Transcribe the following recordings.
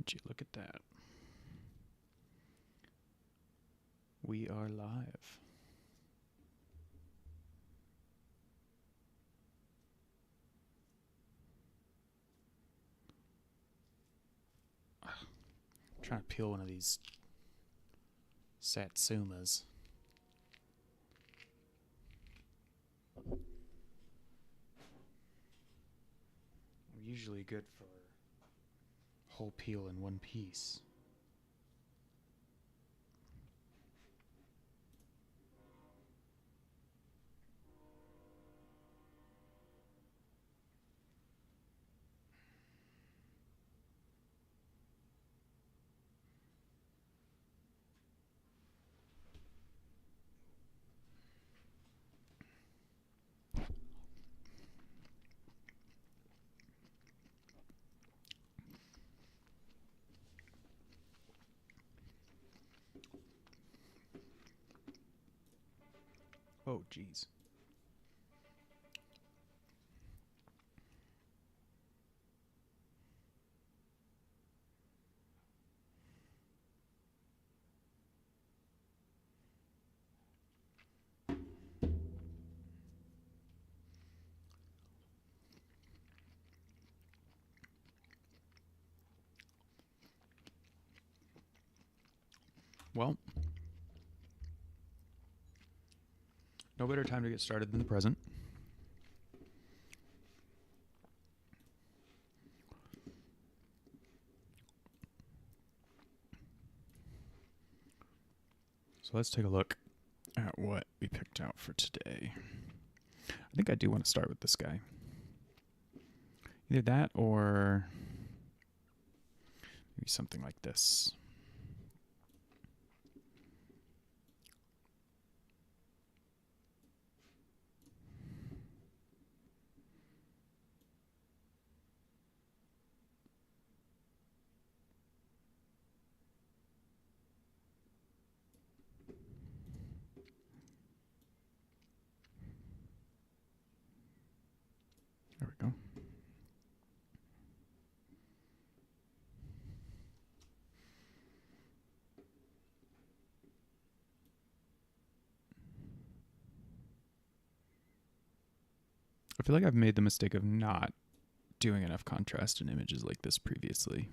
Would you look at that? We are live. I'm trying to peel one of these satsumas. I'm usually good for whole peel in one piece. Oh, geez. Well, no better time to get started than the present. So let's take a look at what we picked out for today. I think I do want to start with this guy. Either that or maybe something like this. There we go. I feel like I've made the mistake of not doing enough contrast in images like this previously.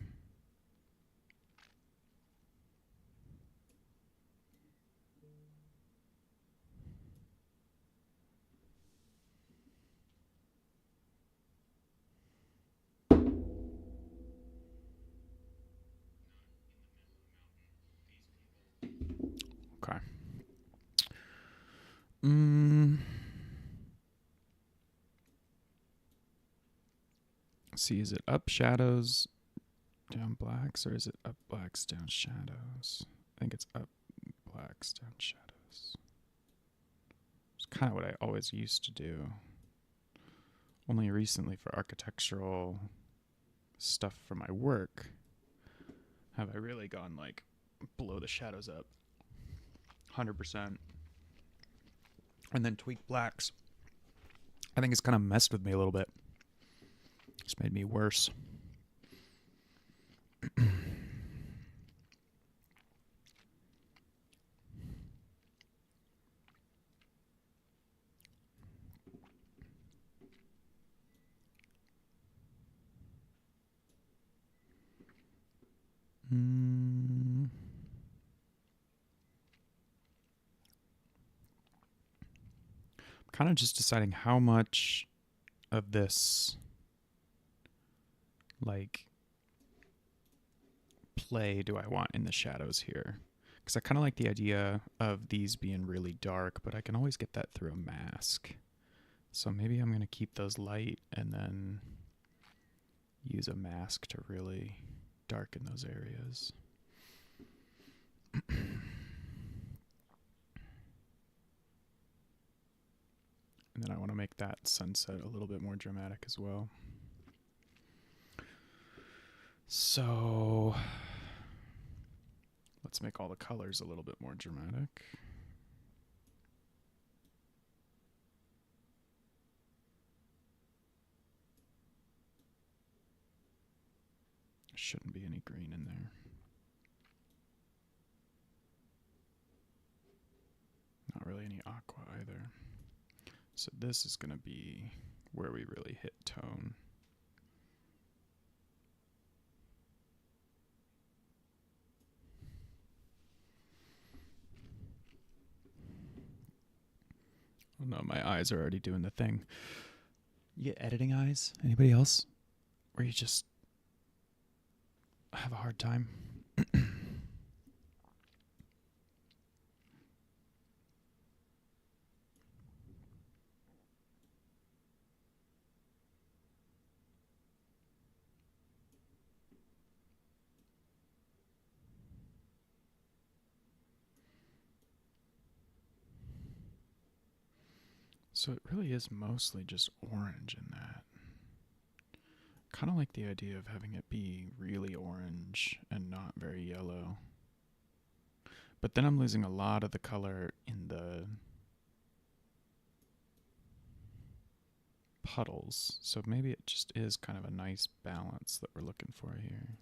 Okay. See, is it up shadows, down blacks, or is it up blacks, down shadows? I think it's up blacks, down shadows. It's kind of what I always used to do. Only recently for architectural stuff for my work have I really gone like blow the shadows up 100% and then tweak blacks. I think it's kind of messed with me a little bit. It's made me worse. Kind of just deciding how much of this like play do I want in the shadows here, because I kind of like the idea of these being really dark, but I can always get that through a mask. So maybe I'm going to keep those light and then use a mask to really darken those areas. And then I want to make that sunset a little bit more dramatic as well. So let's make all the colors a little bit more dramatic. Shouldn't be any green in there. Not really any aqua either. So this is going to be where we really hit tone. Oh no, my eyes are already doing the thing. You get editing eyes? Anybody else? Where you just have a hard time? So it really is mostly just orange in that. Kind of like the idea of having it be really orange and not very yellow. But then I'm losing a lot of the color in the puddles. So maybe it just is kind of a nice balance that we're looking for here.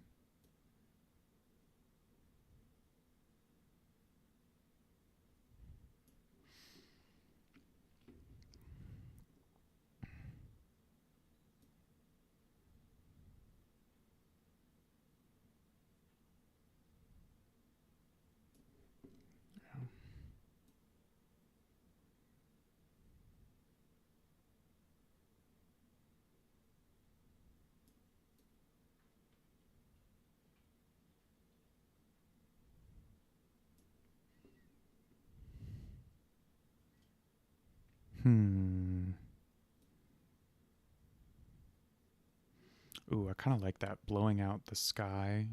Ooh, I kind of like that blowing out the sky.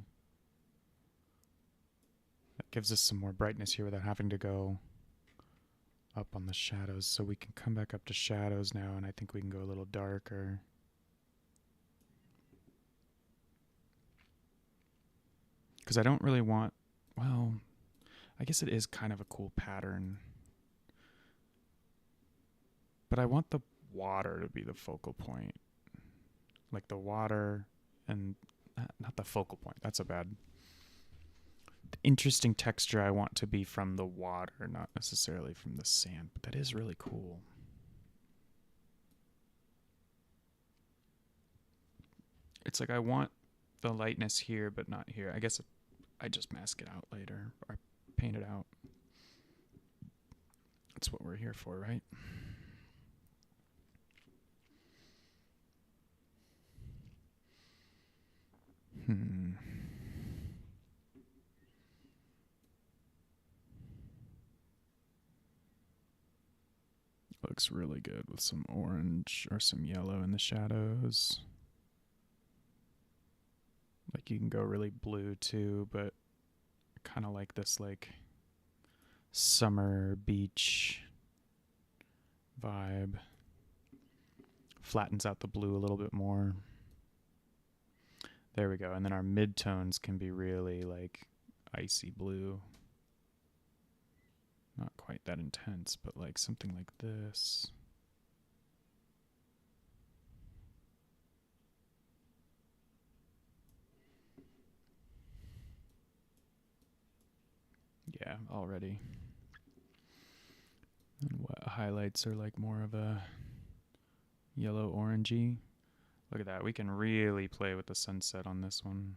That gives us some more brightness here without having to go up on the shadows. So we can come back up to shadows now, and I think we can go a little darker. Because I don't really want, well, I guess it is kind of a cool pattern. But I want the water to be the focal point. Like the water and not the focal point. That's a bad. The interesting texture I want to be from the water, not necessarily from the sand. But that is really cool. It's like I want the lightness here, but not here. I guess I just mask it out later or paint it out. That's what we're here for, right? Looks really good with some orange or some yellow in the shadows. Like you can go really blue too, but kind of like this like summer beach vibe. Flattens out the blue a little bit more. There we go. And then our midtones can be really like icy blue. Not quite that intense, but like something like this. Yeah, already. And what highlights are like more of a yellow orangey. Look at that. We can really play with the sunset on this one.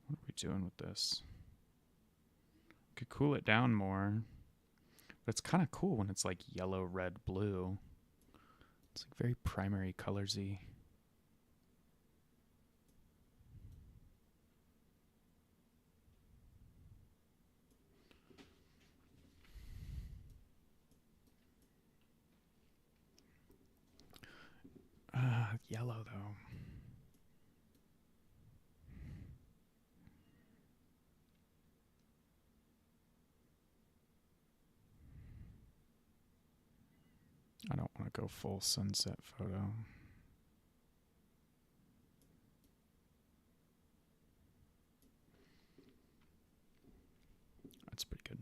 What are we doing with this? Could cool it down more. But it's kind of cool when it's like yellow, red, blue. It's like very primary colorsy. Yellow though. I don't want to go full sunset photo. That's pretty good.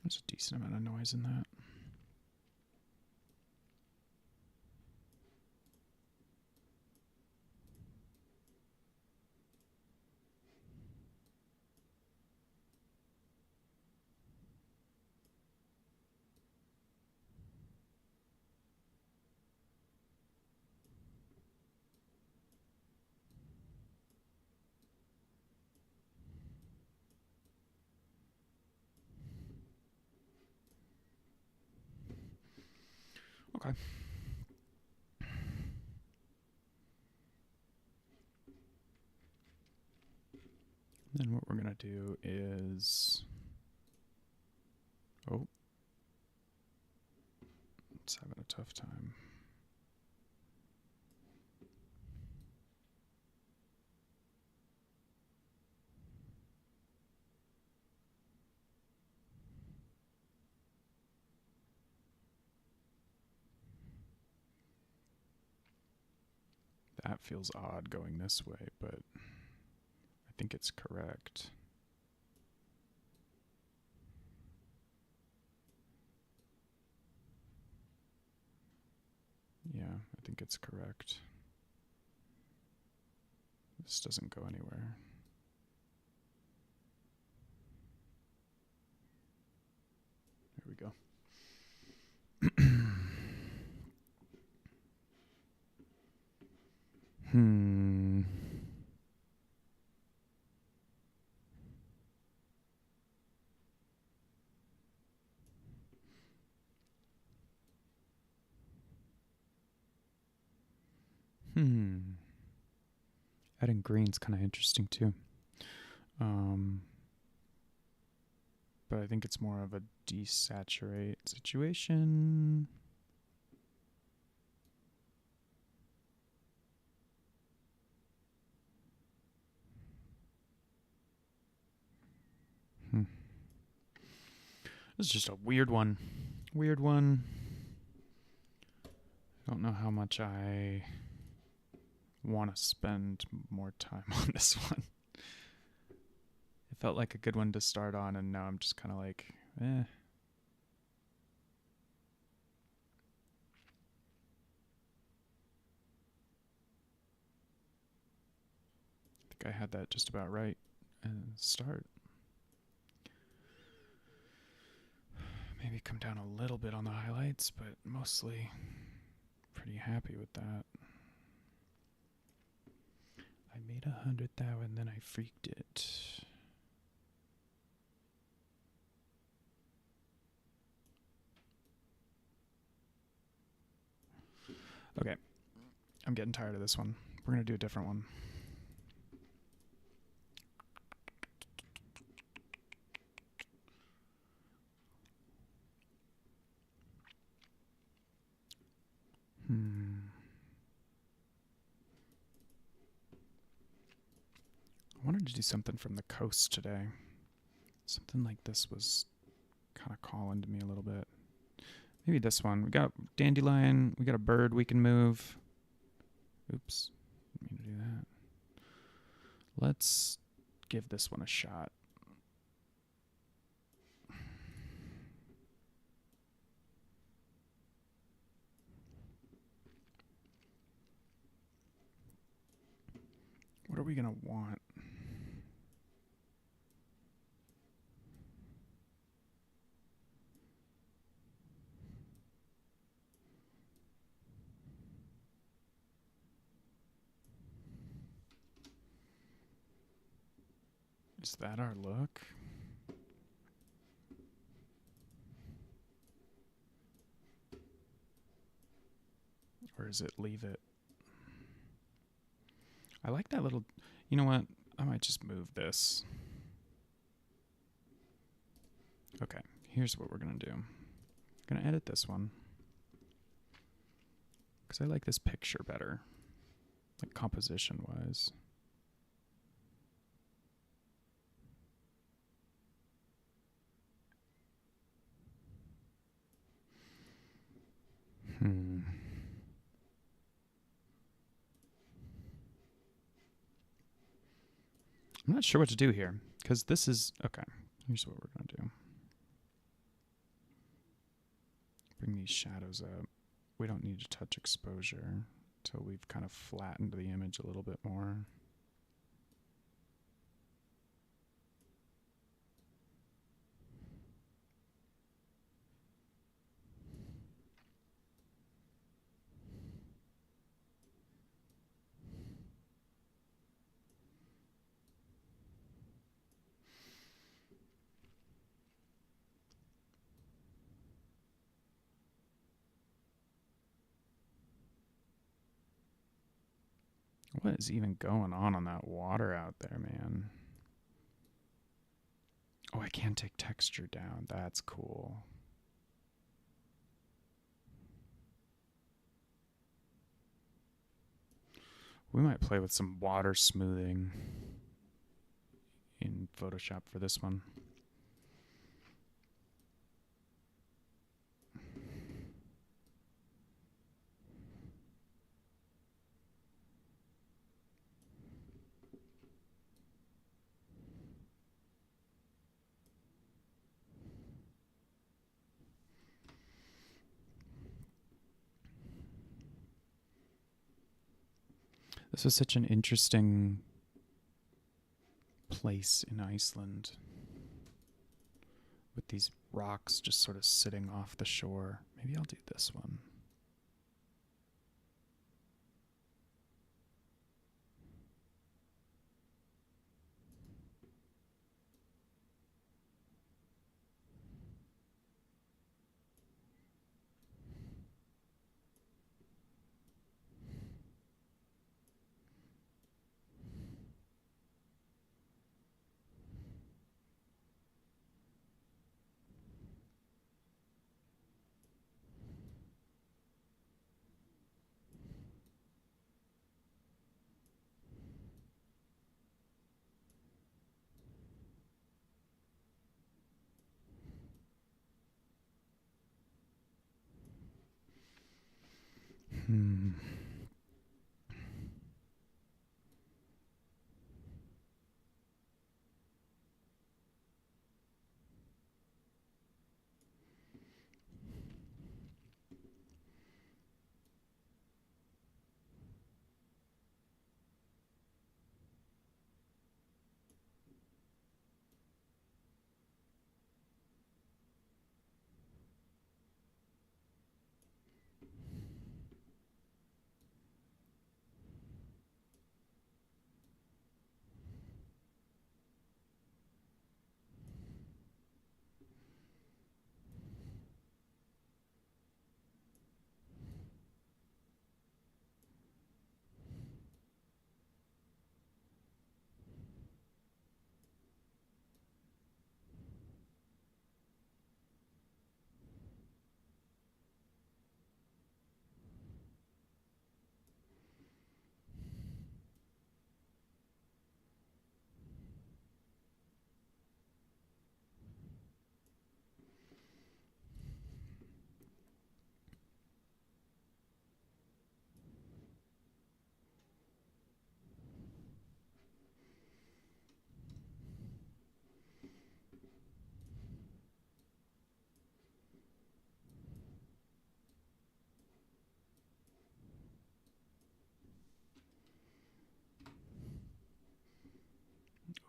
There's a decent amount of noise in that. Okay. Then what we're going to do is... Oh. It's having a tough time. That feels odd going this way, but I think it's correct. Yeah, I think it's correct. This doesn't go anywhere. There we go. Adding green's kind of interesting too. But I think it's more of a desaturate situation. This is just a weird one. Weird one. I don't know how much I want to spend more time on this one. It felt like a good one to start on, and now I'm just kind of like, eh. I think I had that just about right at the start. Maybe come down a little bit on the highlights, but mostly pretty happy with that. I made 100,000, then I freaked it. Okay, I'm getting tired of this one. We're going to do a different one. I wanted to do something from the coast today. Something like this was kind of calling to me a little bit. Maybe this one. We got dandelion. We got a bird we can move. Oops. Didn't mean to do that. Let's give this one a shot. What are we going to want? Is that our look? Or is it leave it? I like that little... You know what? I might just move this. Okay, here's what we're going to do. I'm going to edit this one because I like this picture better, like composition-wise. I'm not sure what to do here because this is... Okay, here's what we're going to do. Bring these shadows up. We don't need to touch exposure until we've kind of flattened the image a little bit more. What is even going on that water out there, man? Oh, I can take texture down. That's cool. We might play with some water smoothing in Photoshop for this one. This was such an interesting place in Iceland with these rocks just sort of sitting off the shore. Maybe I'll do this one.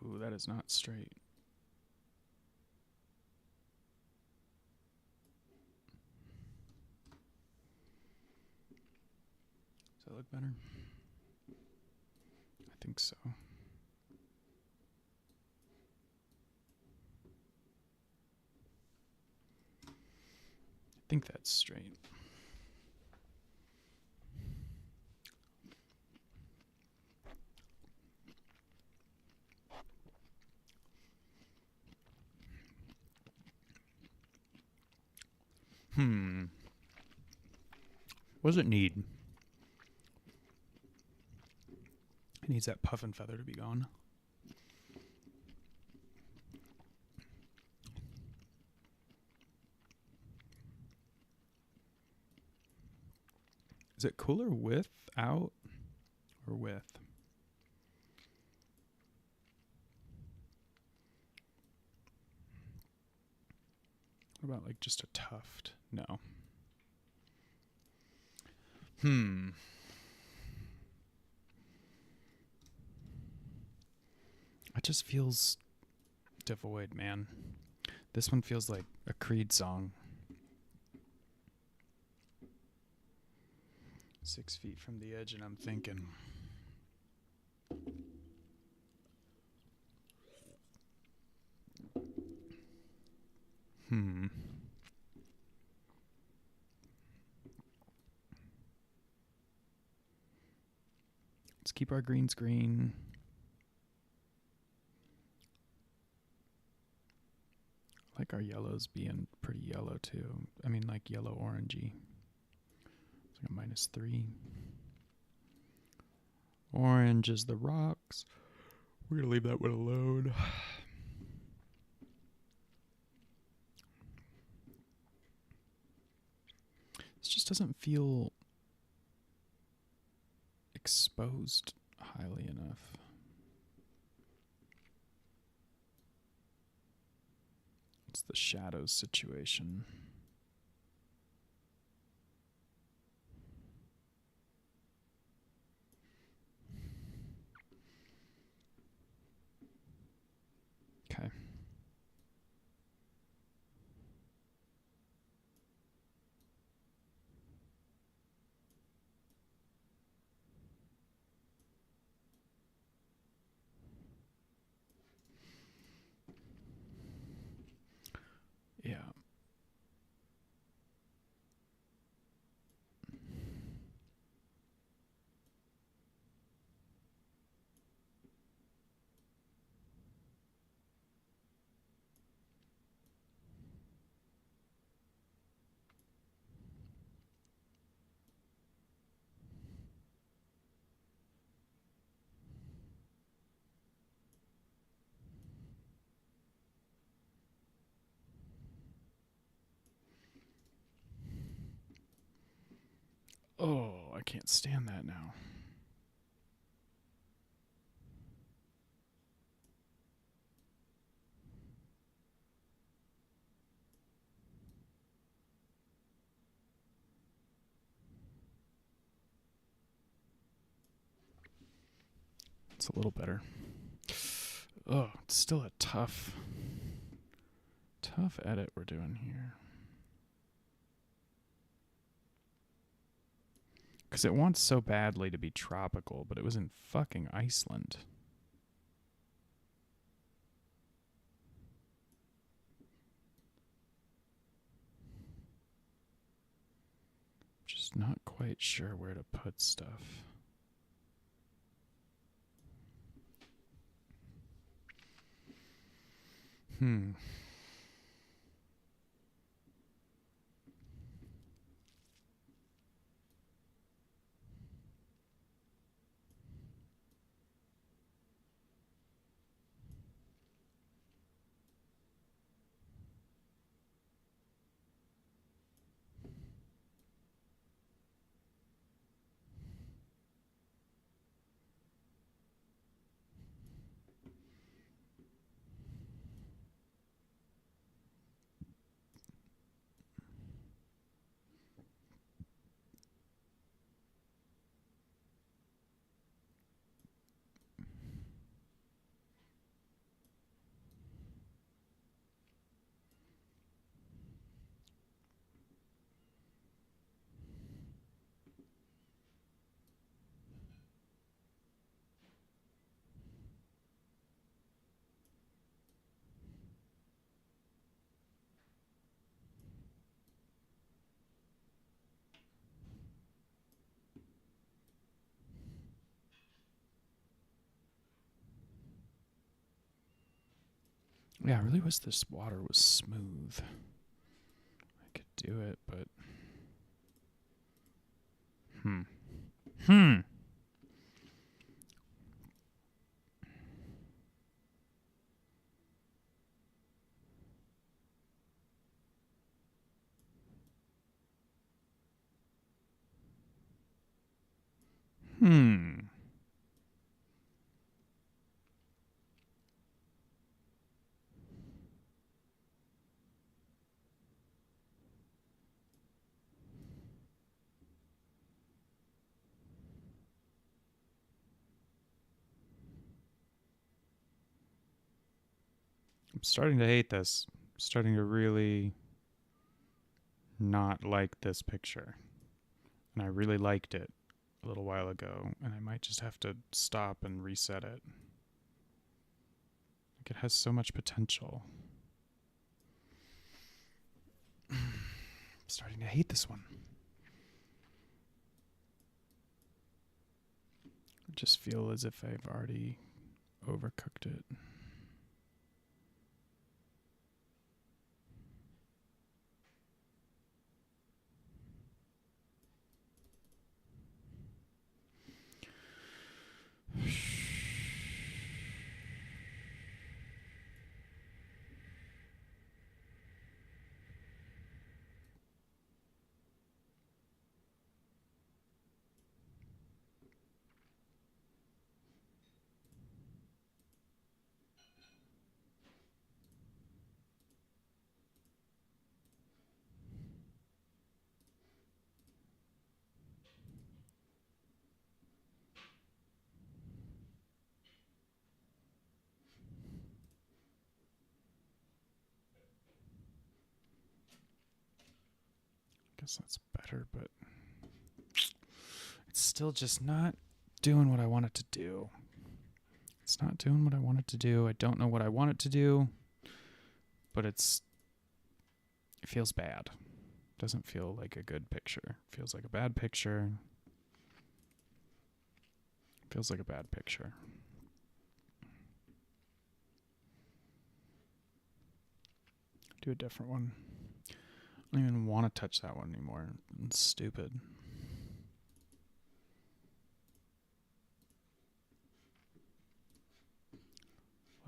Ooh, that is not straight. Does that look better? I think so. I think that's straight. What does it need? It needs that puff and feather to be gone. Is it cooler without or with? What about like just a tuft? No. It just feels devoid, man. This one feels like a Creed song. 6 feet from the edge, and I'm thinking. Let's keep our greens green. I like our yellows being pretty yellow too. I mean, like yellow orangey. It's like a -3. Orange is the rocks. We're gonna leave that one alone. This just doesn't feel exposed highly enough. It's the shadows situation. Okay. Yeah. Oh, I can't stand that now. It's a little better. Oh, it's still a tough edit we're doing here. Because it wants so badly to be tropical, but it was in fucking Iceland. Just not quite sure where to put stuff. Yeah, I really wish this water was smooth. I could do it, but Hmm. I'm starting to hate this. I'm starting to really not like this picture. And I really liked it a little while ago, and I might just have to stop and reset it. Like, it has so much potential. I'm starting to hate this one. I just feel as if I've already overcooked it. I guess that's better, but it's still just not doing what I want it to do. It's not doing what I want it to do. I don't know what I want it to do, but it feels bad. It doesn't feel like a good picture. It feels like a bad picture. It feels like a bad picture. Do a different one. I don't even want to touch that one anymore. It's stupid.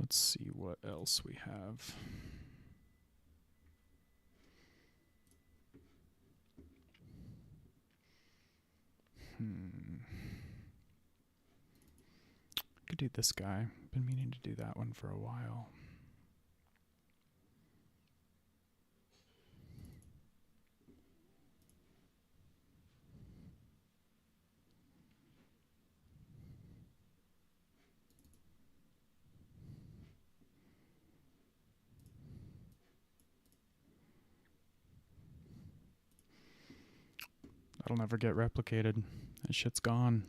Let's see what else we have. Could do this guy. Been meaning to do that one for a while. That'll never get replicated. That shit's gone.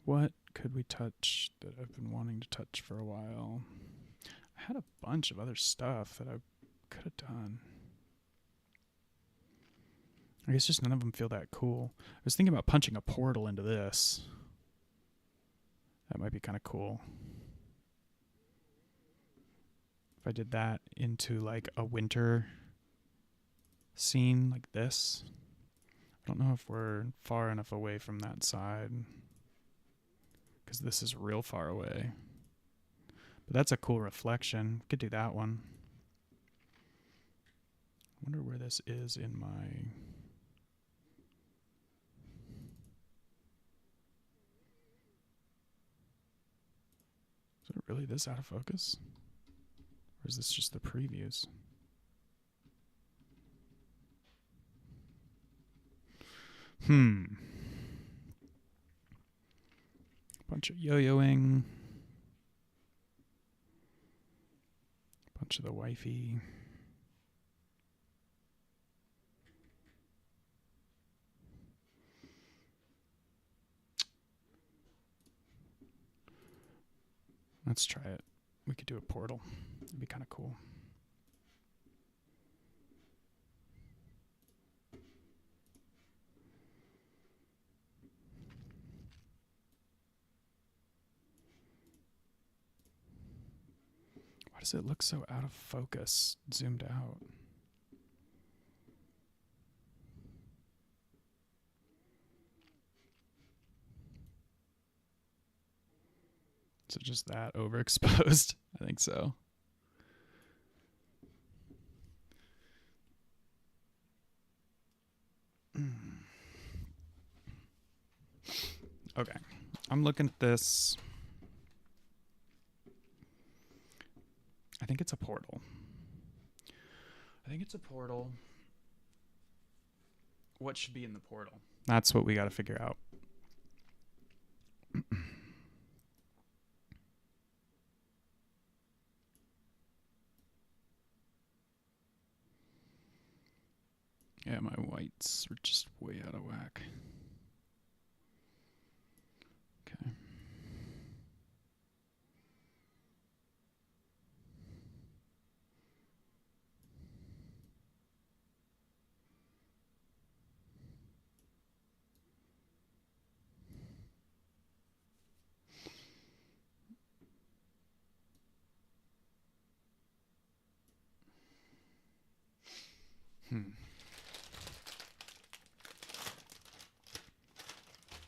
What could we touch that I've been wanting to touch for a while? I had a bunch of other stuff that I could have done. I guess just none of them feel that cool. I was thinking about punching a portal into this. That might be kind of cool. If I did that into like a winter scene like this. I don't know if we're far enough away from that side, because this is real far away. But that's a cool reflection. Could do that one. I wonder where this is in my... Is it really this out of focus? Or is this just the previews? Bunch of yo-yoing. Bunch of the wifey. Let's try it. We could do a portal. It'd be kind of cool. does it look so out of focus, zoomed out? Is it just that overexposed? I think so. Okay, I'm looking at this. I think it's a portal. What should be in the portal? That's what we got to figure out. Yeah, my whites are just way out of whack. Okay.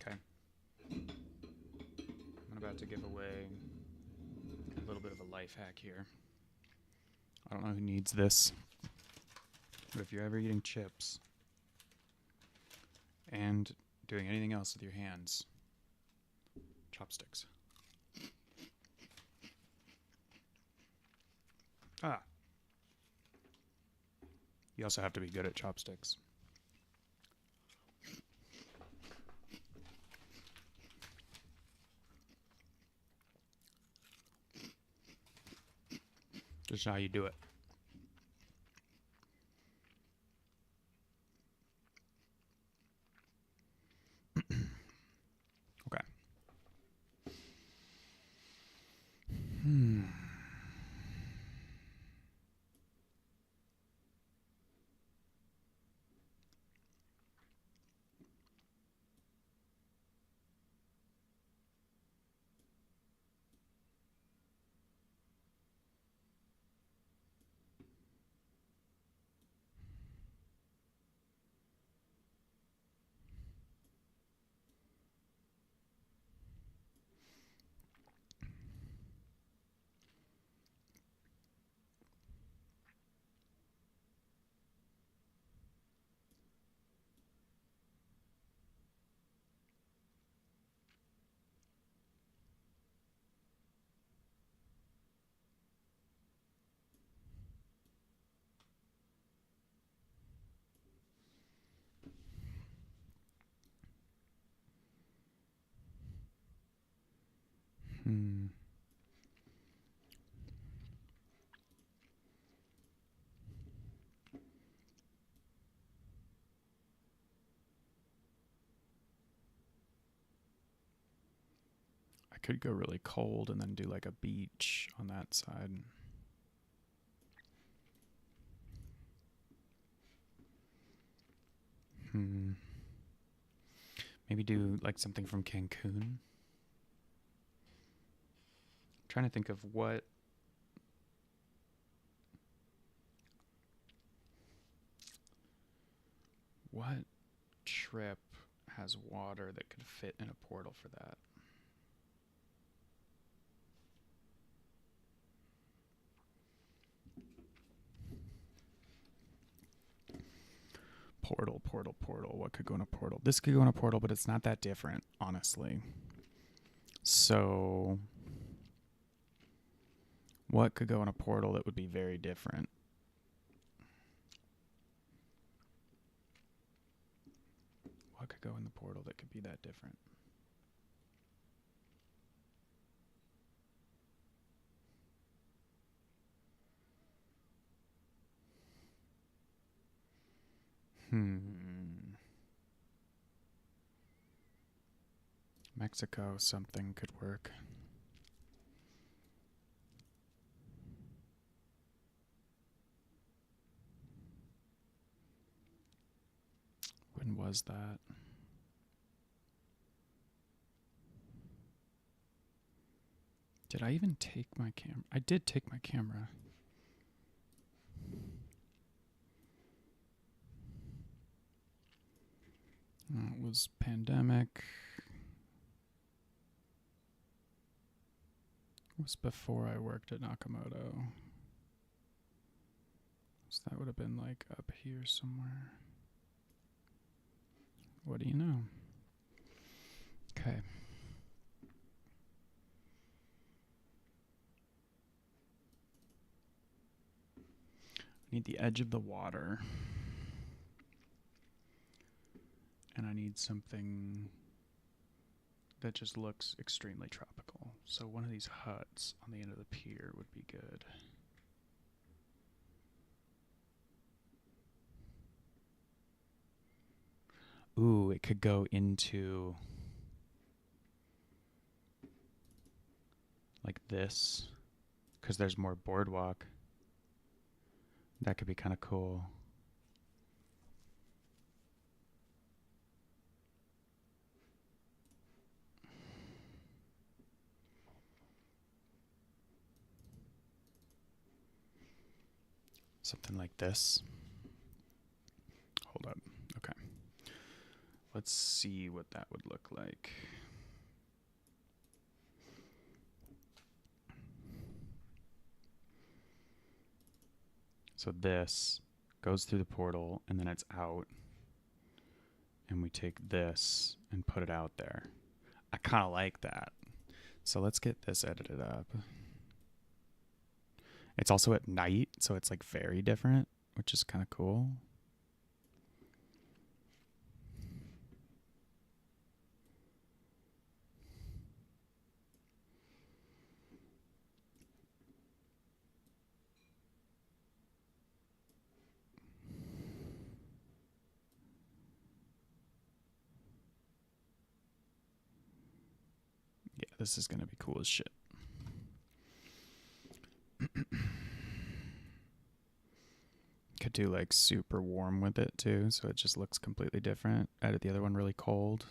Okay. I'm about to give away a little bit of a life hack here. I don't know who needs this, but if you're ever eating chips and doing anything else with your hands, chopsticks. Ah. You also have to be good at chopsticks. Just how you do it. Okay. I could go really cold and then do like a beach on that side. Maybe do like something from Cancun. I'm trying to think of what trip has water that could fit in a portal for that. Portal. What could go in a portal? This could go in a portal, but it's not that different, honestly. So, what could go in a portal that would be very different? What could go in the portal that could be that different? Mexico, something could work. When was that? Did I even take my camera? I did take my camera. It was pandemic. It was before I worked at Nakamoto. So that would have been like up here somewhere. What do you know? Okay. I need the edge of the water. And I need something that just looks extremely tropical. So one of these huts on the end of the pier would be good. Ooh, it could go into like this, because there's more boardwalk. That could be kind of cool. Something like this. Hold up. Okay. Let's see what that would look like. So this goes through the portal and then it's out. And we take this and put it out there. I kind of like that. So let's get this edited up. It's also at night, so it's like very different, which is kind of cool. Yeah, this is going to be cool as shit. Could do like super warm with it too, so it just looks completely different. Edit the other one really cold.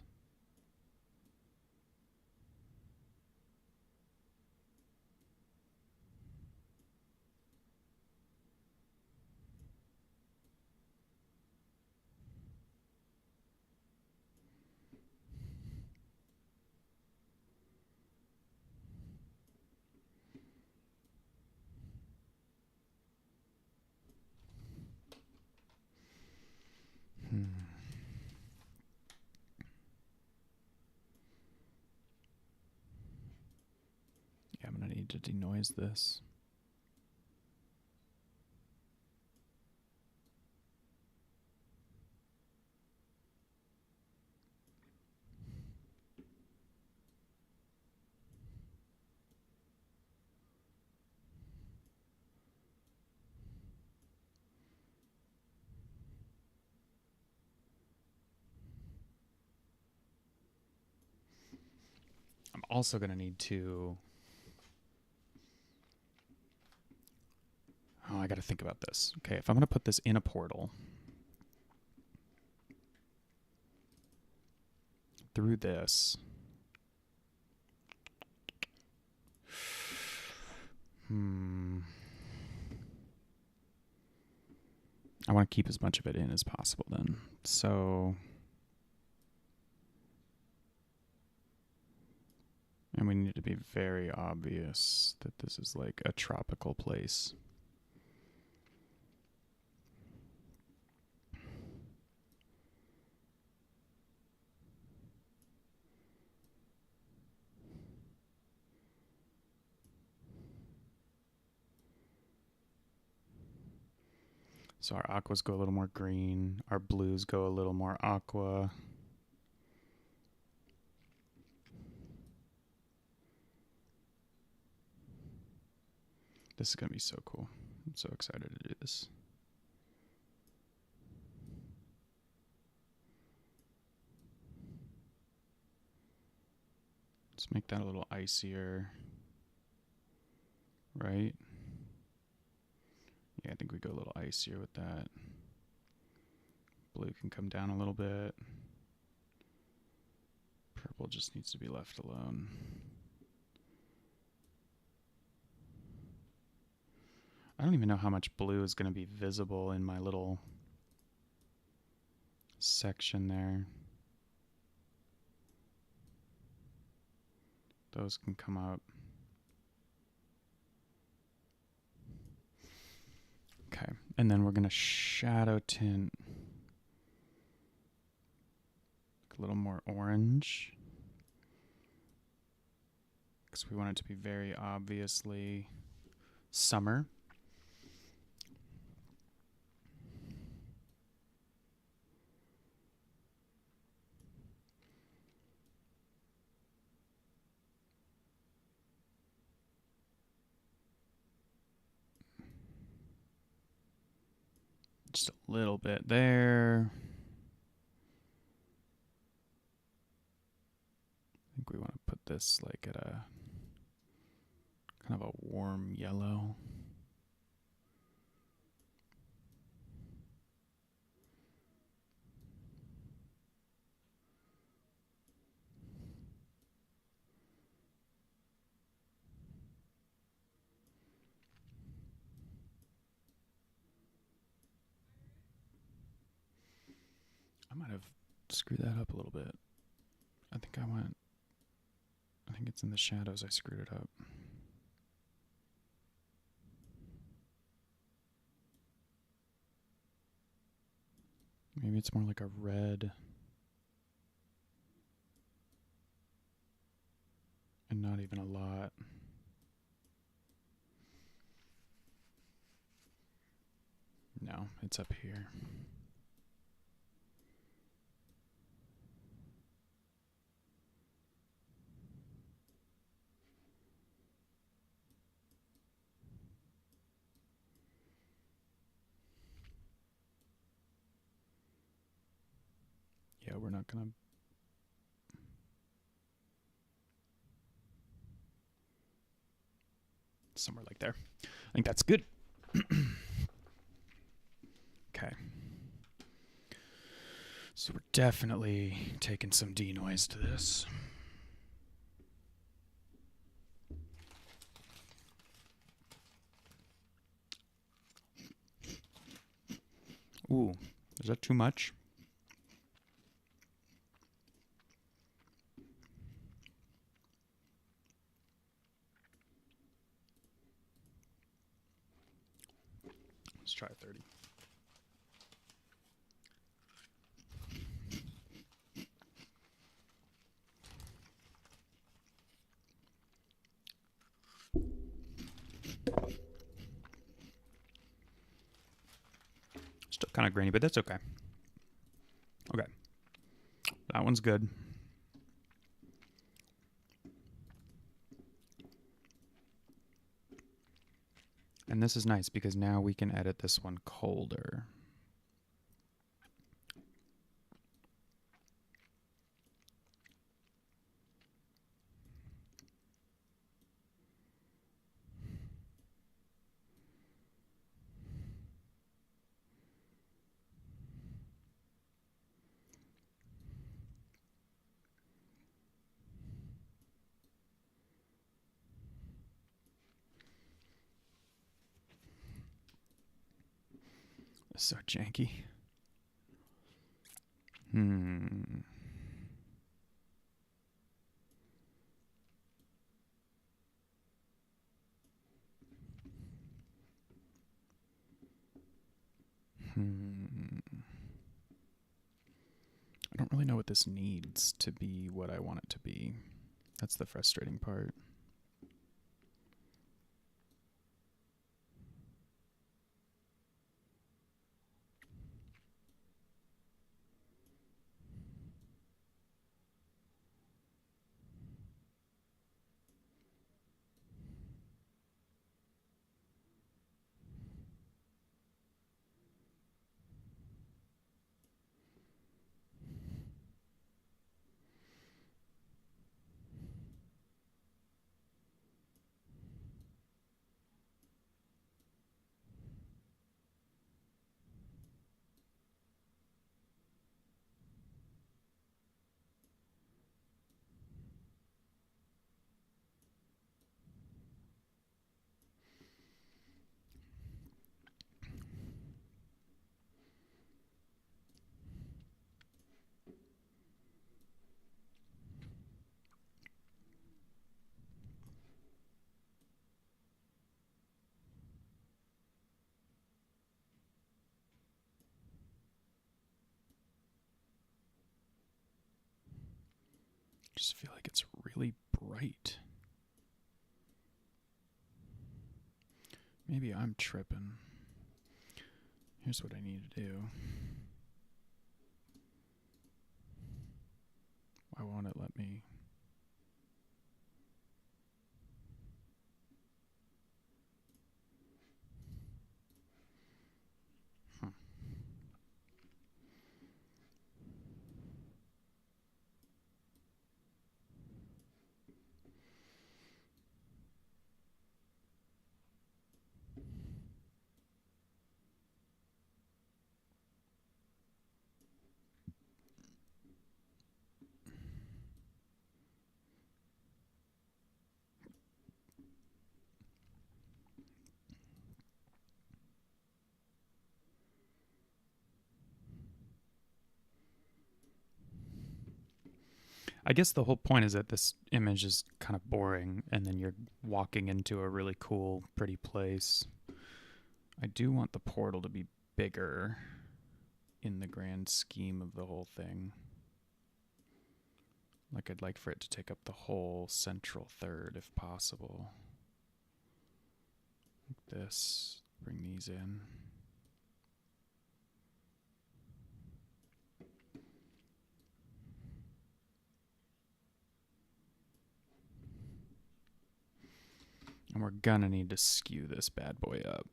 Yeah, I'm going to need to denoise this. I'm also going to need to... Oh, I got to think about this. Okay, if I'm going to put this in a portal through this... I want to keep as much of it in as possible then. So... And we need it to be very obvious that this is like a tropical place. So our aquas go a little more green. Our blues go a little more aqua. This is going to be so cool. I'm so excited to do this. Let's make that a little icier. Right? Yeah, I think we go a little icier with that. Blue can come down a little bit. Purple just needs to be left alone. I don't even know how much blue is going to be visible in my little section there. Those can come up. Okay, and then we're going to shadow tint a little more orange, because we want it to be very obviously summer. Just a little bit there. I think we want to put this like at a kind of a warm yellow. I might have screwed that up a little bit. I think it's in the shadows I screwed it up. Maybe it's more like a red and not even a lot. No, it's up here. Yeah, we're not gonna. Somewhere like there. I think that's good. Okay. So we're definitely taking some denoise to this. Ooh, is that too much? Let's try 30. Still kind of grainy, but that's okay. Okay. That one's good. And this is nice because now we can edit this one colder. So janky. Hmm. I don't really know what this needs to be what I want it to be. That's the frustrating part. Just feel like it's really bright. Maybe I'm tripping. Here's what I need to do. Why won't it let me? I guess the whole point is that this image is kind of boring, and then you're walking into a really cool, pretty place. I do want the portal to be bigger in the grand scheme of the whole thing. Like, I'd like for it to take up the whole central third if possible. Like this. Bring these in. And we're gonna need to skew this bad boy up.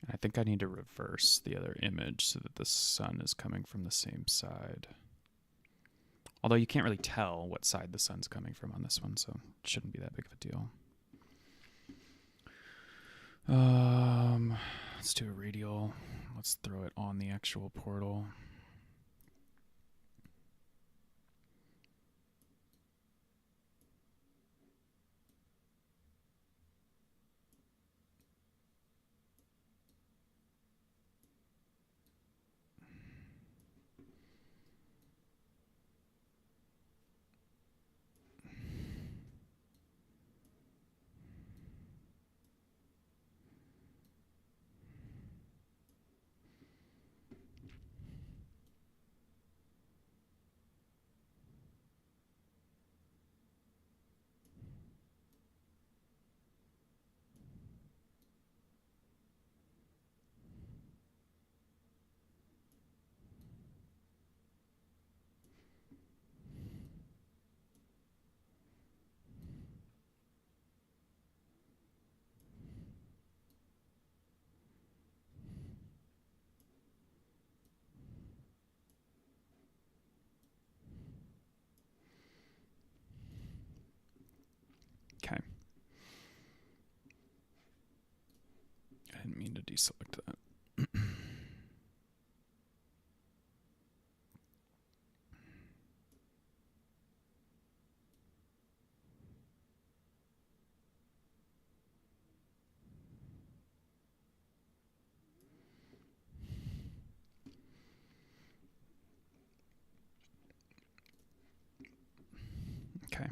I think I need to reverse the other image so that the sun is coming from the same side. Although you can't really tell what side the sun's coming from on this one, so it shouldn't be that big of a deal. Let's do a radial. Let's throw it on the actual portal. Okay. I didn't mean to deselect that. Okay.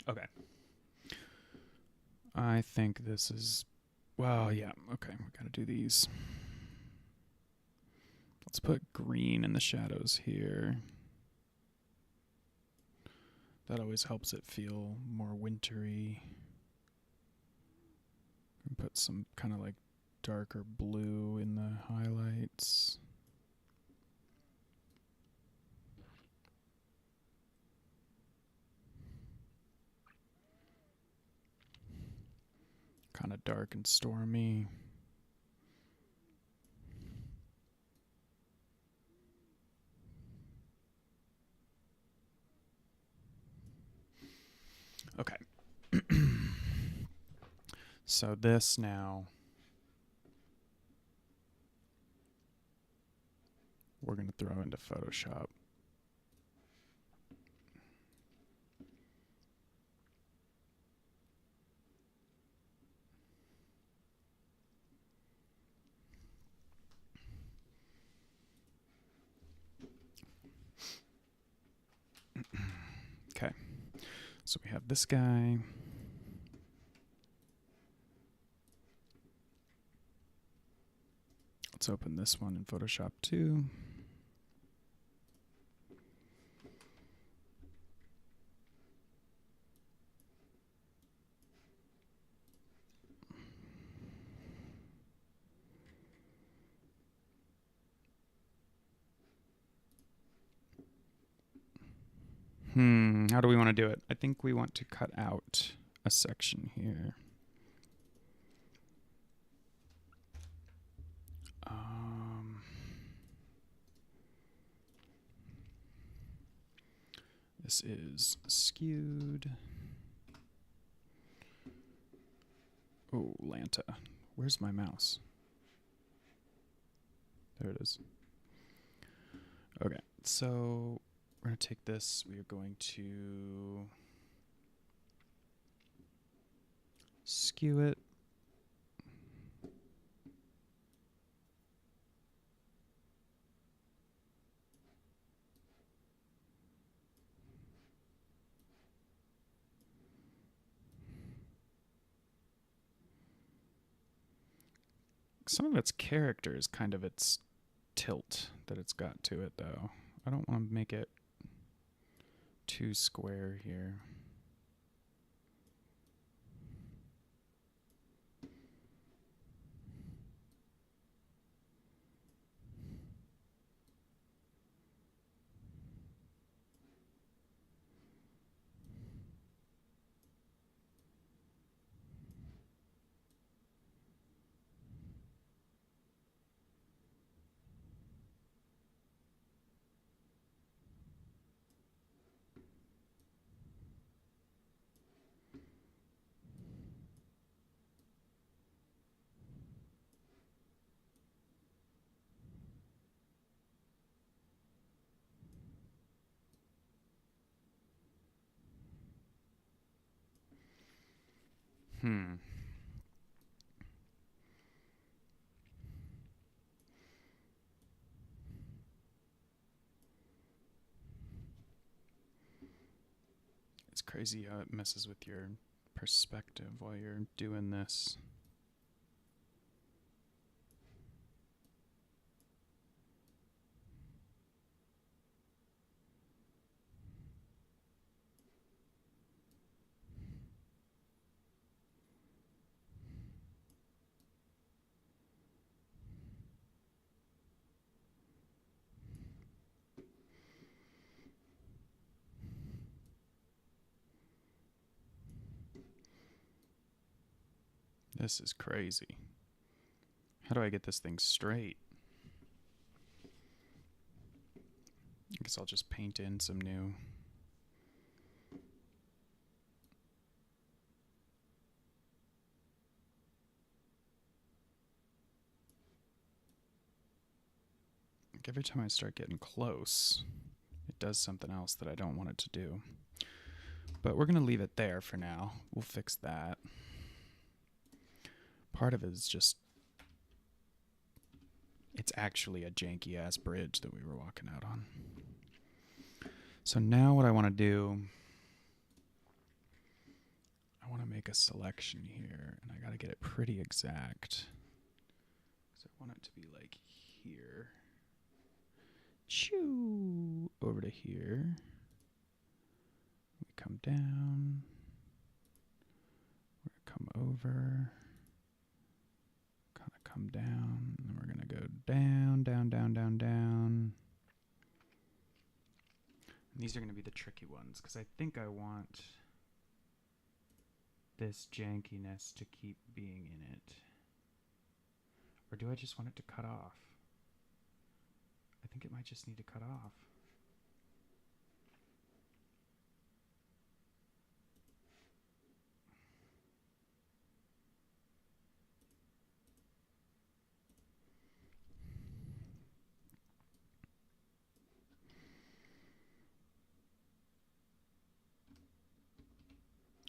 Okay. I think this is, well, yeah, okay, we gotta do these. Let's put green in the shadows here. That always helps it feel more wintry. And put some kind of like darker blue in the highlights. kind of dark and stormy. Okay. So this now, we're going to throw into Photoshop. Okay. So we have this guy. Let's open this one in Photoshop too. How do we want to do it? I think we want to cut out a section here. This is skewed. Oh, Lanta. Where's my mouse? There it is. Okay, so we're going to take this. We are going to skew it. Some of its character is kind of its tilt that it's got to it, though. I don't want to make it too square here. It's crazy how it messes with your perspective while you're doing this. This is crazy. How do I get this thing straight? I guess I'll just paint in some new. Like every time I start getting close, it does something else that I don't want it to do. But we're going to leave it there for now. We'll fix that. Part of it is just, it's actually a janky ass bridge that we were walking out on. So now what I want to do, I want to make a selection here, and I got to get it pretty exact. So I want it to be like here. Choo! Over to here. We come down. We're going to come over. Kind of come down. And then we're going to go down, down, down, down, down. And these are going to be the tricky ones, because I think I want this jankiness to keep being in it? Or do I just want it to cut off? I think it might just need to cut off.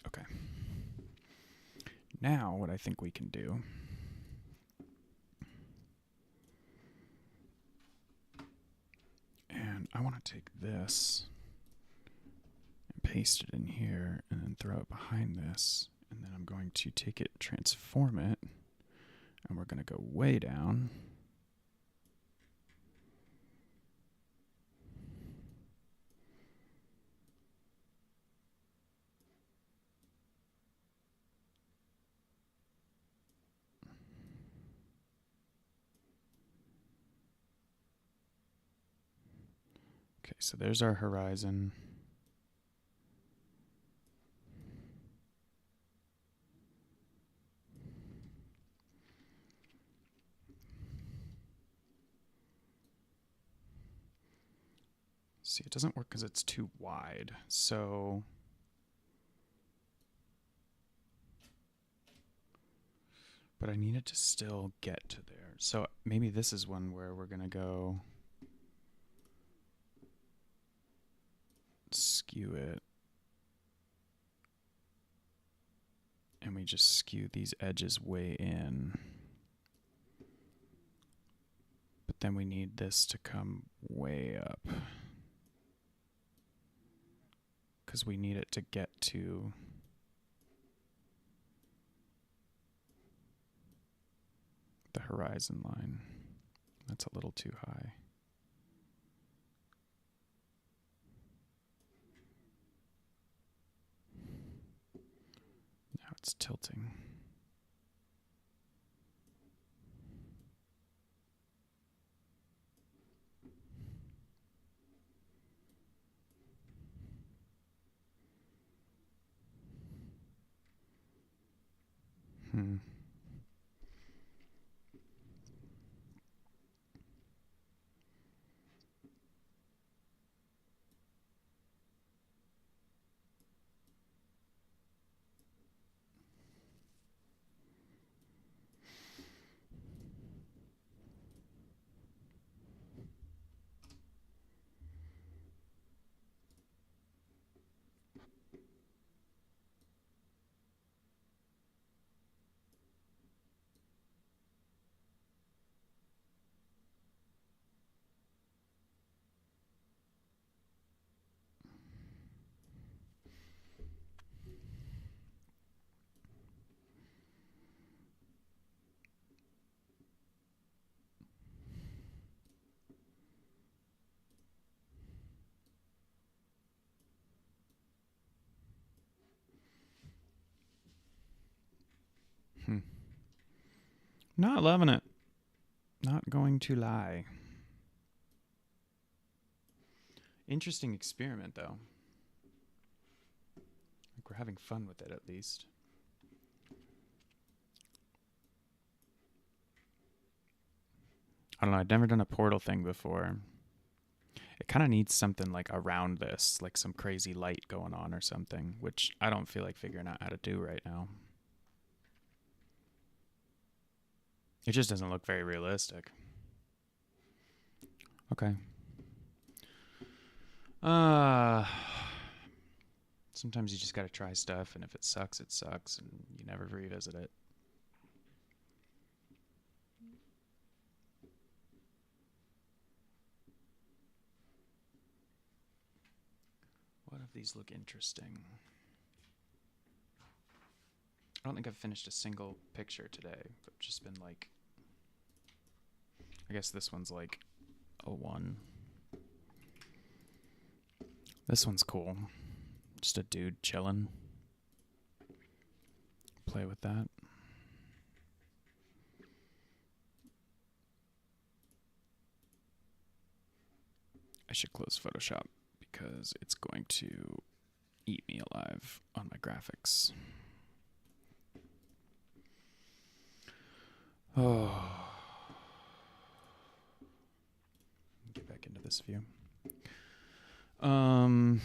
Okay. Now what I think we can do and I want to take this and paste it in here and then throw it behind this, and then I'm going to take it, transform it, and we're going to go way down. Okay, so there's our horizon. See, it doesn't work because it's too wide. So but I need it to still get to there. So maybe this is one where we're going to go skew it. And we just skew these edges way in. But then we need this to come way up, because we need it to get to the horizon line. That's a little too high. Now it's tilting. Hmm. Hmm. Not loving it. Not going to lie. Interesting experiment, though. Like, we're having fun with it, at least. I don't know. I'd never done a portal thing before. It kind of needs something like around this, like some crazy light going on or something, which I don't feel like figuring out how to do right now. It just doesn't look very realistic. Okay. Sometimes you just gotta try stuff, and if it sucks, and you never revisit it. What of these look interesting? I don't think I've finished a single picture today. I've just been like, I guess this one's like a 1. This one's cool. Just a dude chilling. Play with that. I should close Photoshop because it's going to eat me alive on my graphics. Oh. Get back into this view. Do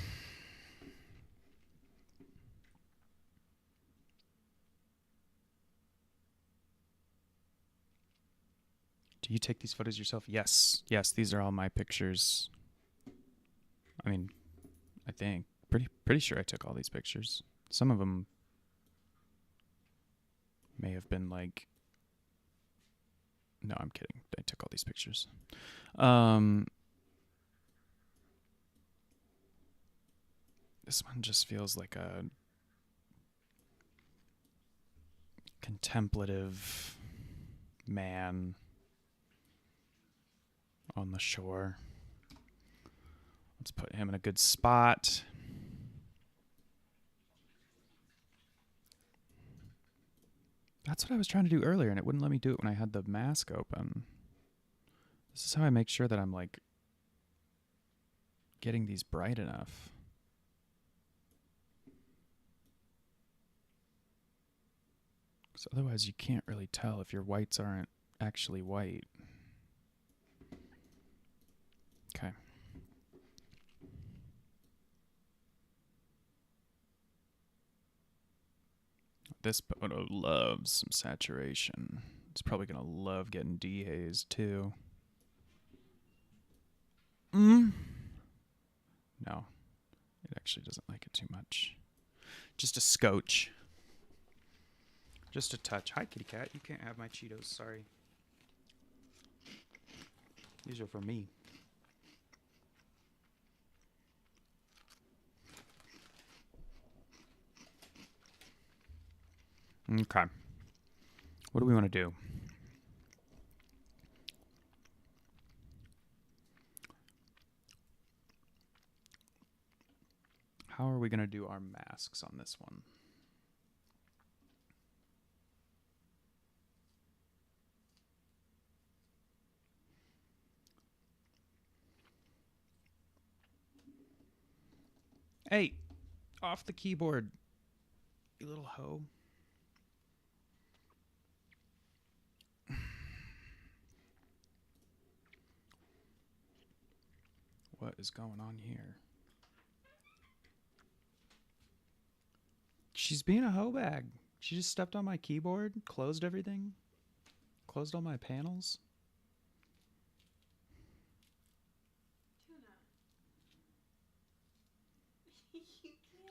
you take these photos yourself? Yes. Yes, these are all my pictures. I mean, I think pretty sure I took all these pictures. Some of them may have been like, no, I'm kidding. I took all these pictures. This one just feels like a contemplative man on the shore. Let's put him in a good spot. That's what I was trying to do earlier, and it wouldn't let me do it when I had the mask open. This is how I make sure that I'm like getting these bright enough. Because otherwise you can't really tell if your whites aren't actually white. Okay. This photo loves some saturation. It's probably going to love getting dehazed too. No. It actually doesn't like it too much. Just a scotch. Just a touch. Hi, kitty cat. You can't have my Cheetos. Sorry. These are for me. Okay. What do we want to do? How are we going to do our masks on this one? Hey, off the keyboard, you little hoe. What is going on here? She's being a hoe bag. She just stepped on my keyboard, closed everything, closed all my panels.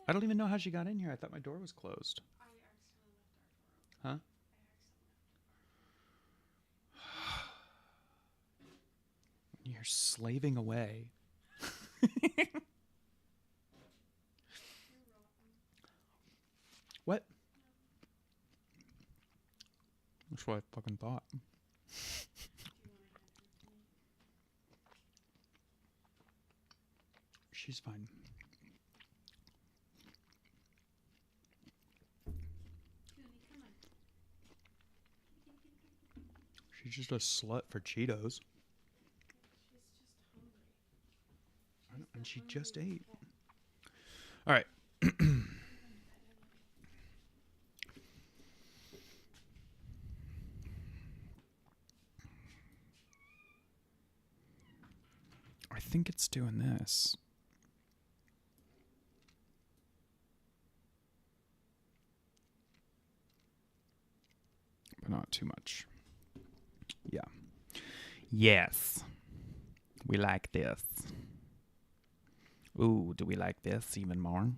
I don't even know how she got in here. I thought my door was closed. I accidentally left our door open. Huh? You're slaving away. What? That's what I fucking thought. She's fine. She's just a slut for Cheetos. And she just ate. All right. I think it's doing this. But not too much. Yeah. Yes. We like this. Ooh, do we like this even more?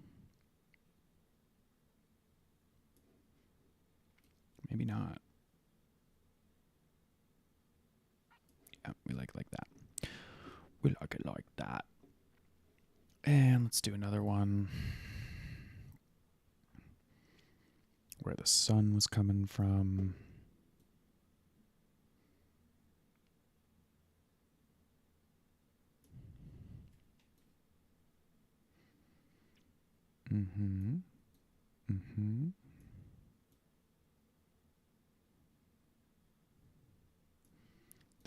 Maybe not. Yeah, we like it like that. We like it like that. And let's do another one where the sun was coming from. Mm-hmm. Mm-hmm.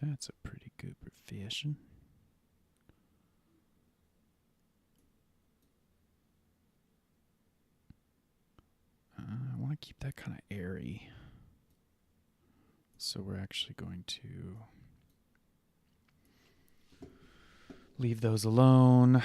That's a pretty good profession. I want to keep that kind of airy. So we're actually going to leave those alone.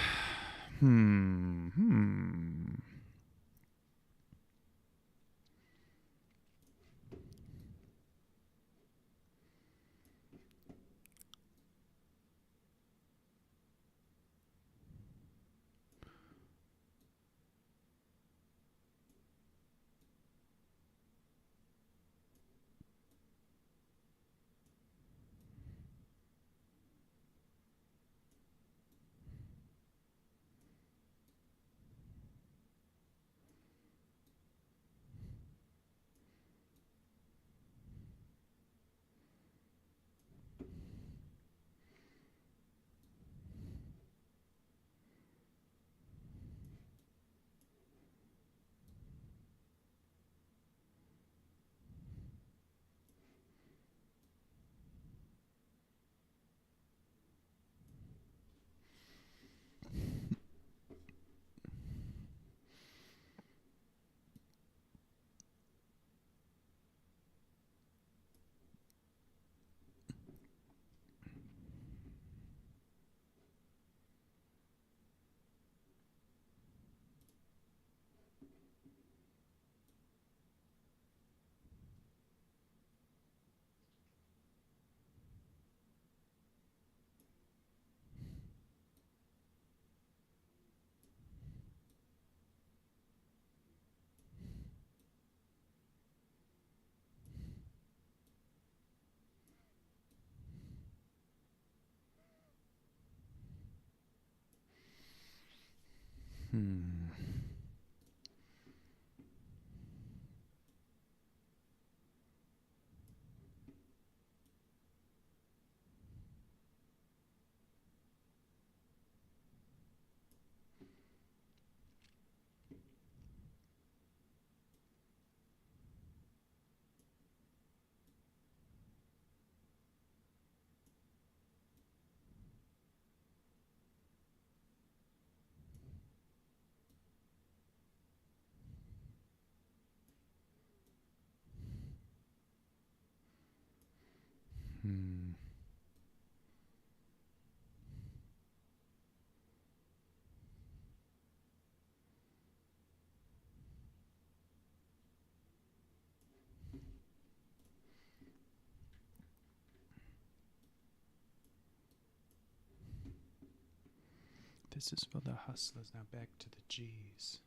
This is for the hustlers. Now back to the G's.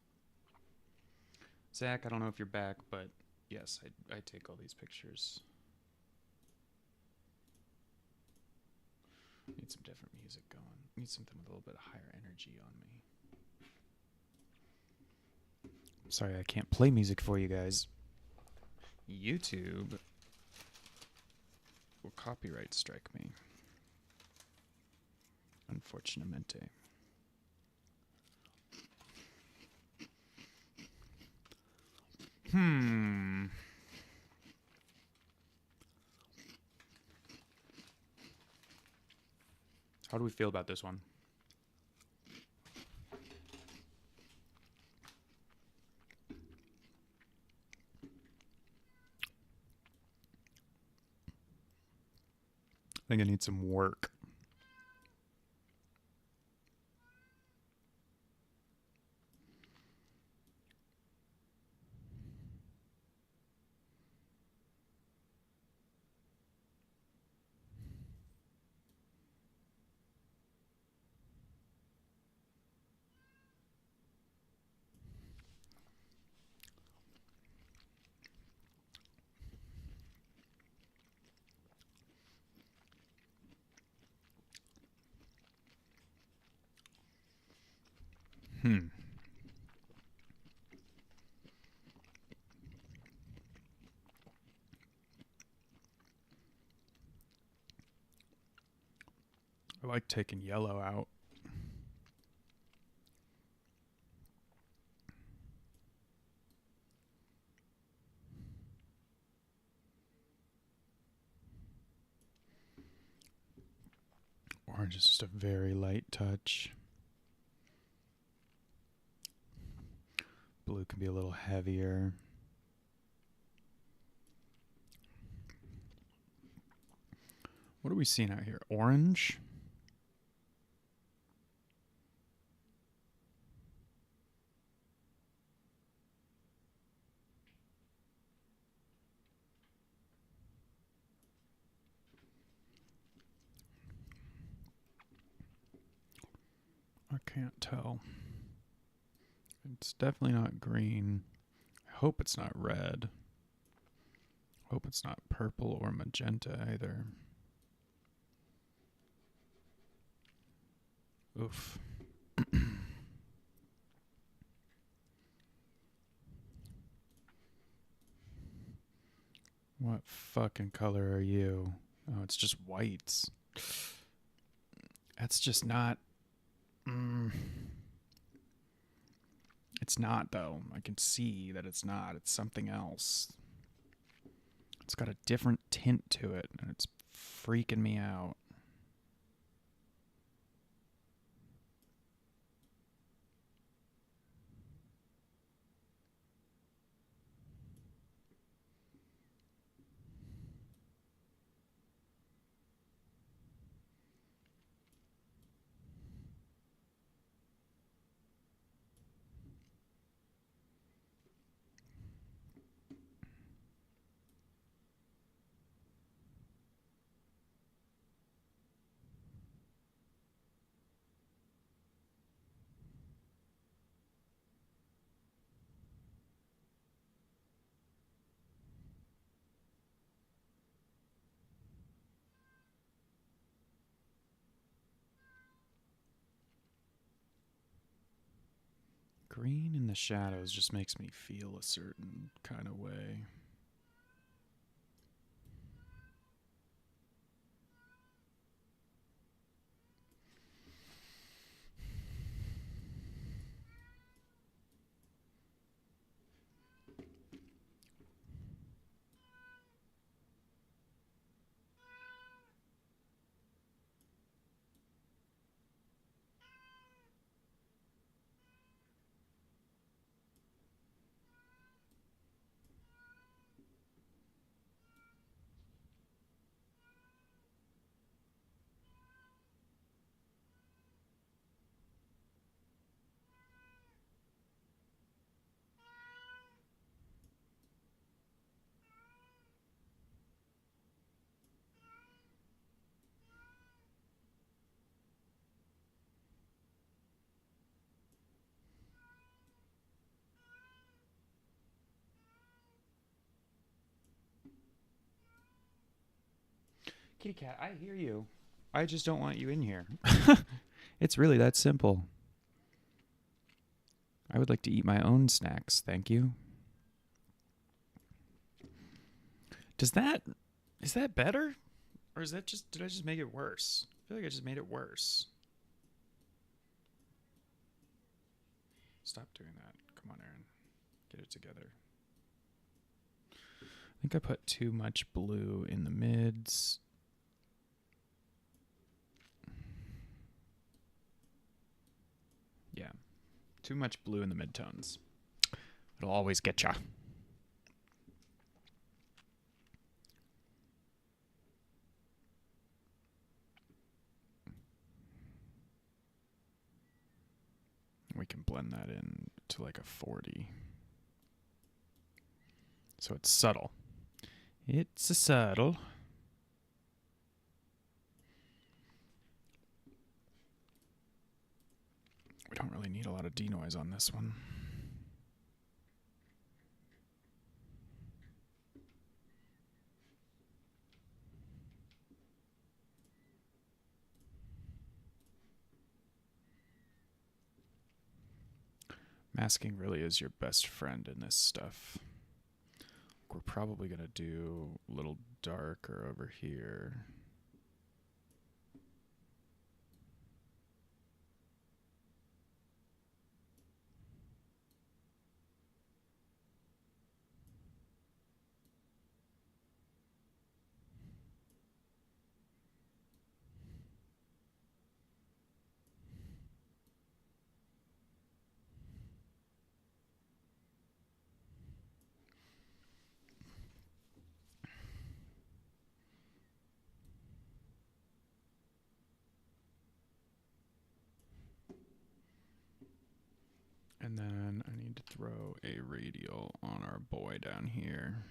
Zach, I don't know if you're back, but yes, I take all these pictures. Need some different music going. Need something with a little bit higher energy on me. Sorry, I can't play music for you guys. YouTube will copyright strike me. Unfortunatamente. How do we feel about this one? I think I need some work. I like taking yellow out. Orange is just a very light touch. Blue can be a little heavier. What are we seeing out here? Orange? I can't tell. It's definitely not green. I hope it's not red. Hope it's not purple or magenta either. Oof. What fucking color are you? Oh, it's just whites. That's just not... It's not, though. I can see that it's not. It's something else. It's got a different tint to it, and it's freaking me out. Green in the shadows just makes me feel a certain kind of way. Kitty cat, I hear you. I just don't want you in here. It's really that simple. I would like to eat my own snacks, thank you. Is that better? Or is that did I just make it worse? I feel like I just made it worse. Stop doing that. Come on, Aaron. Get it together. I think I put too much blue in the mids. Yeah. Too much blue in the midtones. It'll always get ya. We can blend that in to like a 40. So it's subtle. It's a subtle. We don't really need a lot of denoise on this one. Masking really is your best friend in this stuff. We're probably going to do a little darker over here. And then I need to throw a radial on our boy down here.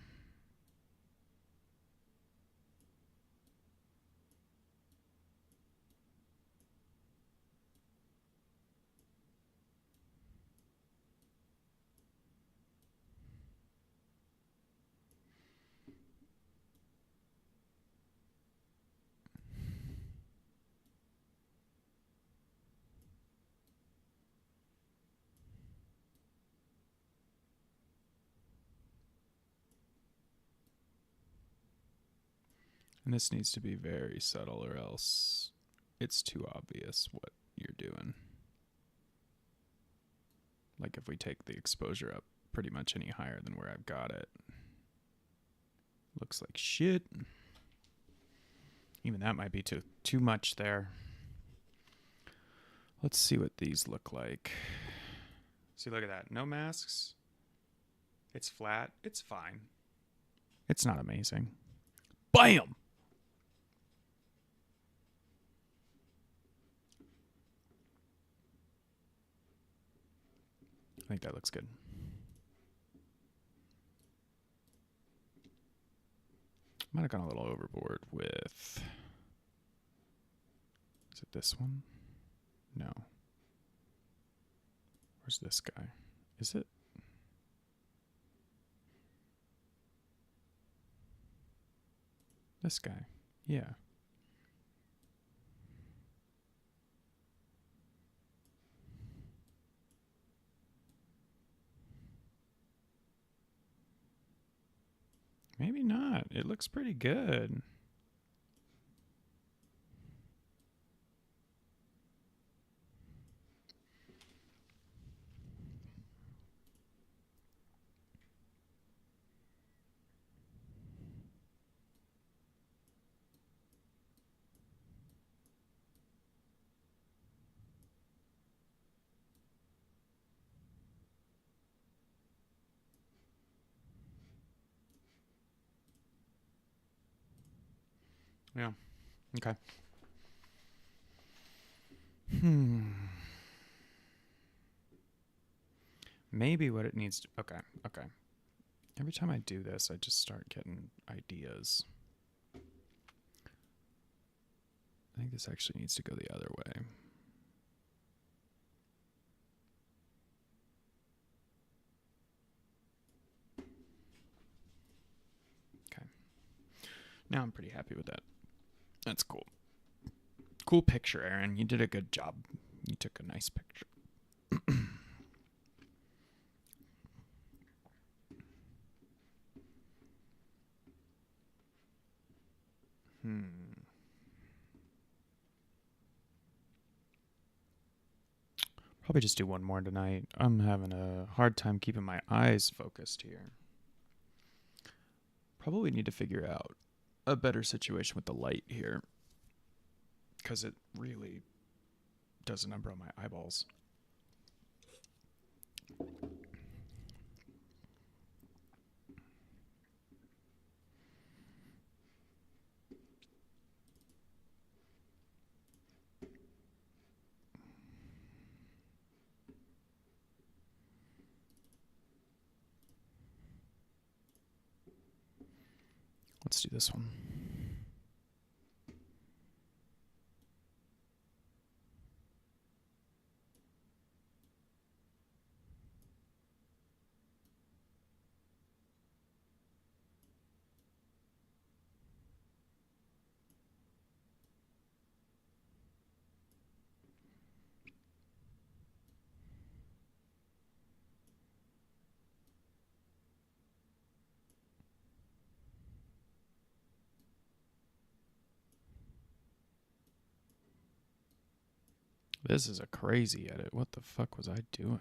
And this needs to be very subtle or else it's too obvious what you're doing. Like if we take the exposure up pretty much any higher than where I've got it. Looks like shit. Even that might be too much there. Let's see what these look like. See, look at that. No masks. It's flat. It's fine. It's not amazing. Bam! I think that looks good. Might have gone a little overboard with... Is it this one? No. Where's this guy? Is it? This guy. Yeah. Maybe not. It looks pretty good. Yeah. Okay. Maybe what it needs to... Okay. Every time I do this, I just start getting ideas. I think this actually needs to go the other way. Okay. Now I'm pretty happy with that. That's cool. Cool picture, Aaron. You did a good job. You took a nice picture. Probably just do one more tonight. I'm having a hard time keeping my eyes focused here. Probably need to figure out a better situation with the light here, because it really does a number on my eyeballs. Let's do this one. This is a crazy edit. What the fuck was I doing?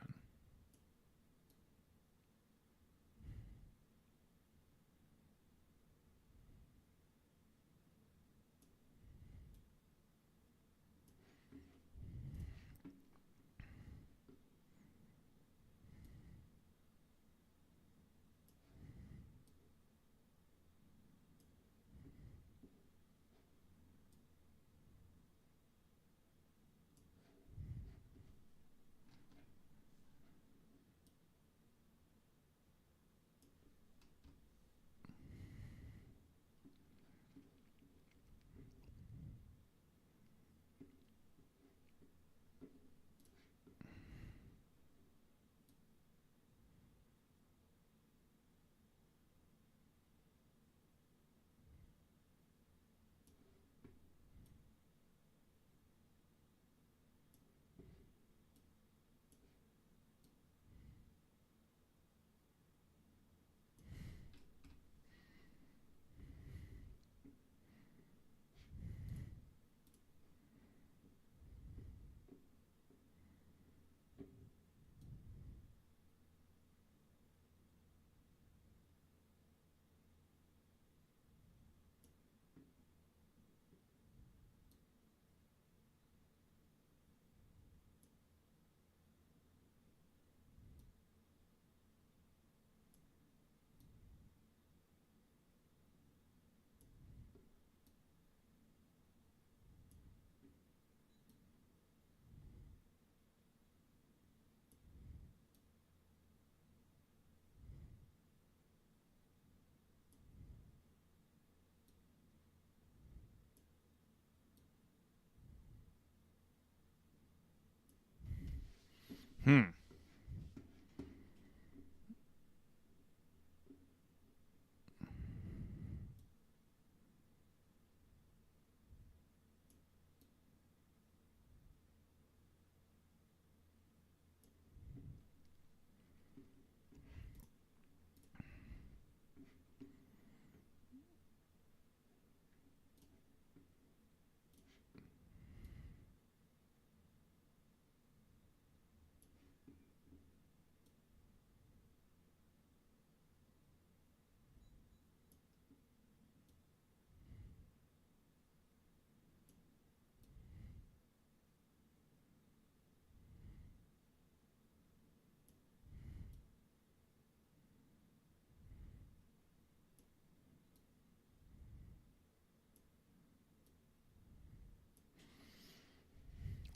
Hmm.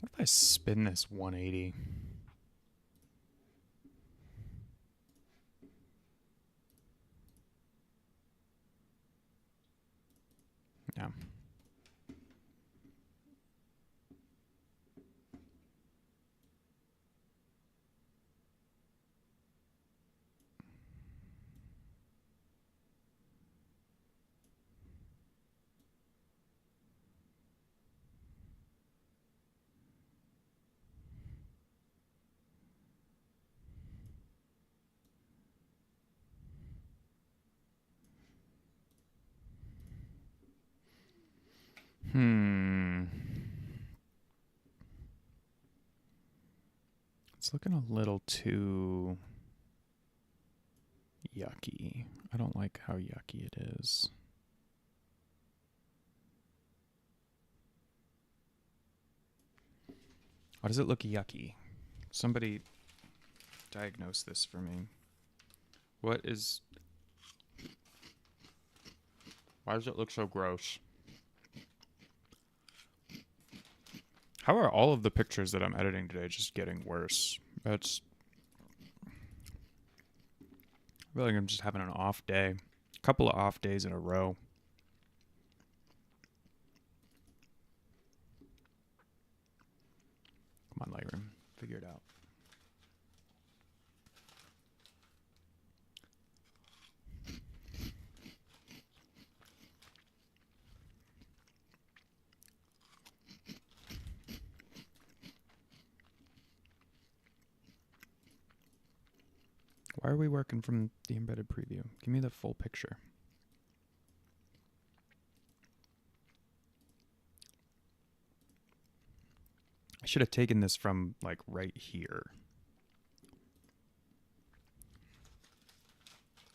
What if I spin this 180? Yeah. Hmm. It's looking a little too yucky. I don't like how yucky it is. Why does it look yucky? Somebody diagnose this for me. What is... Why does it look so gross? How are all of the pictures that I'm editing today just getting worse? I feel like I'm just having an off day. A couple of off days in a row. Come on, Lightroom. Figure it out. Why are we working from the embedded preview? Give me the full picture. I should have taken this from like right here.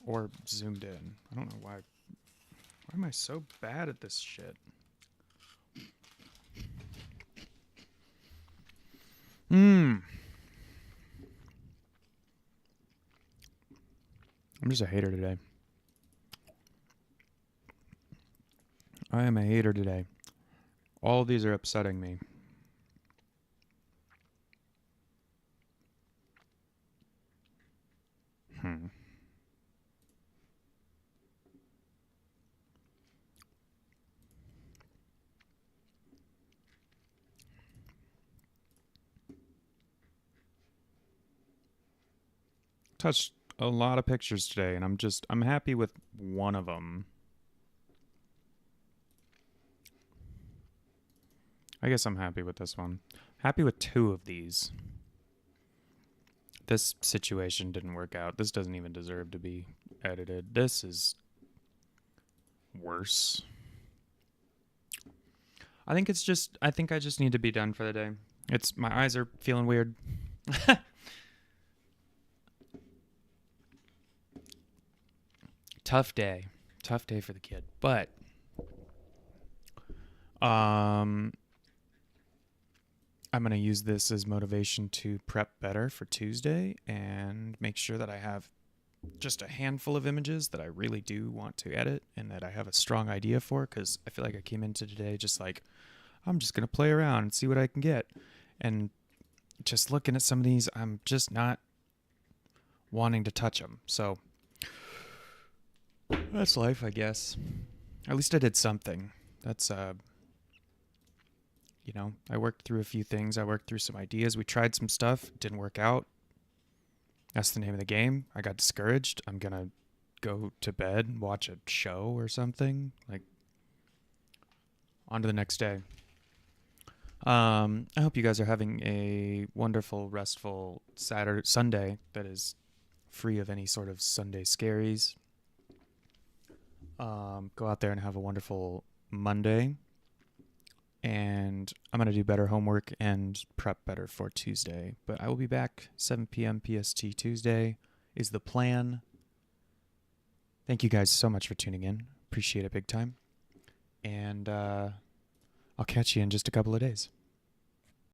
Or zoomed in. I don't know why. Why am I so bad at this shit? I'm just a hater today. I am a hater today. All of these are upsetting me. Touched a lot of pictures today, and I'm happy with one of them. I guess I'm happy with this one. Happy with two of these. This situation didn't work out. This doesn't even deserve to be edited. This is worse. I think I just need to be done for the day. My eyes are feeling weird. Tough day for the kid, but I'm going to use this as motivation to prep better for Tuesday and make sure that I have just a handful of images that I really do want to edit and that I have a strong idea for, because I feel like I came into today just like, I'm just going to play around and see what I can get. And just looking at some of these, I'm just not wanting to touch them. So that's life, I guess. At least I did something. That's You know, I worked through a few things. I worked through some ideas. We tried some stuff. Didn't work out. That's the name of the game. I got discouraged. I'm going to go to bed and watch a show or something. Like, on to the next day. I hope you guys are having a wonderful, restful Sunday that is free of any sort of Sunday scaries. Go out there and have a wonderful Monday. And I'm going to do better homework and prep better for Tuesday. But I will be back 7 p.m. PST Tuesday is the plan. Thank you guys so much for tuning in. Appreciate it big time. And I'll catch you in just a couple of days.